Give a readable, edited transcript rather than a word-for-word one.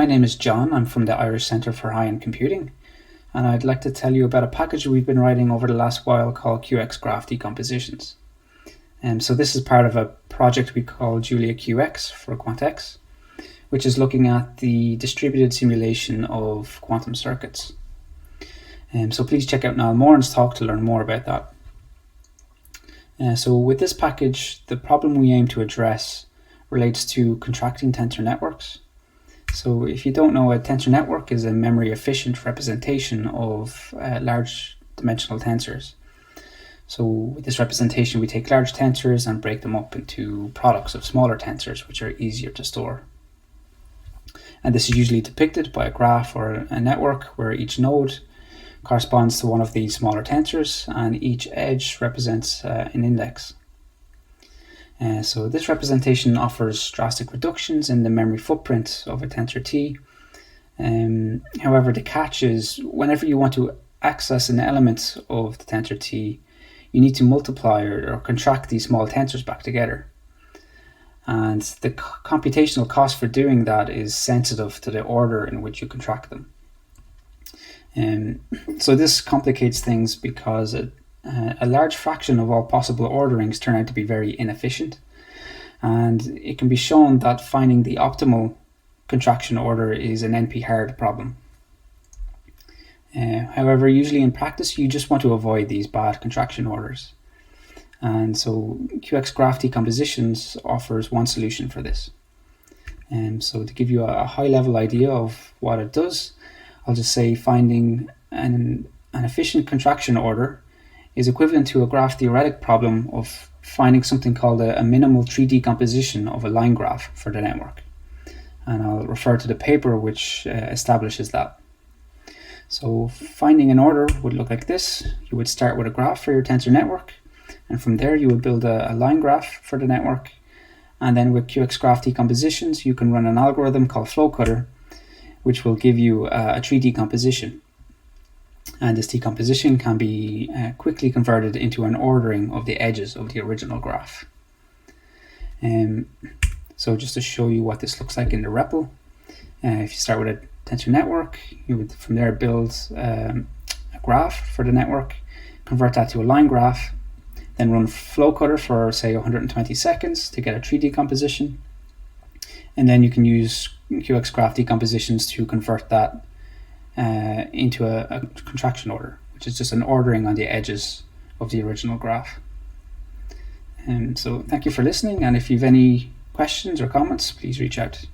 my name is John. I'm from the Irish Centre for High-End Computing, and I'd like to tell you about a package we've been writing over the last while called QXGraphDecompositions. So this is part of a project we call JuliaQX for QuantX, which is looking at the distributed simulation of quantum circuits. So please check out Niall Moran's talk to learn more about that. So with this package, the problem we aim to address relates to contracting tensor networks. So if you don't know, a tensor network is a memory efficient representation of large dimensional tensors. So with this representation, we take large tensors and break them up into products of smaller tensors, which are easier to store. And this is usually depicted by a graph or a network where each node corresponds to one of these smaller tensors and each edge represents an index. So this representation offers drastic reductions in the memory footprint of a tensor T. However, the catch is whenever you want to access an element of the tensor T, you need to multiply or contract these small tensors back together. And the computational cost for doing that is sensitive to the order in which you contract them. So this complicates things because a large fraction of all possible orderings turn out to be very inefficient, and it can be shown that finding the optimal contraction order is an NP-hard problem. However, usually in practice you just want to avoid these bad contraction orders, and so QXGraphDecompositions offers one solution for this. So to give you a high-level idea of what it does, I'll just say finding an efficient contraction order is equivalent to a graph theoretic problem of finding something called a minimal tree decomposition of a line graph for the network. And I'll refer to the paper which establishes that. So finding an order would look like this. You would start with a graph for your tensor network, and from there you would build a line graph for the network. And then with QXGraphDecompositions, you can run an algorithm called FlowCutter, which will give you a tree decomposition. And this decomposition can be quickly converted into an ordering of the edges of the original graph. So just to show you what this looks like in the REPL, if you start with a tensor network, you would from there build a graph for the network, convert that to a line graph, then run FlowCutter for say 120 seconds to get a tree decomposition. And then you can use QXGraphDecompositions to convert that into a contraction order, which is just an ordering on the edges of the original graph. So thank you for listening, and if you have any questions or comments, please reach out.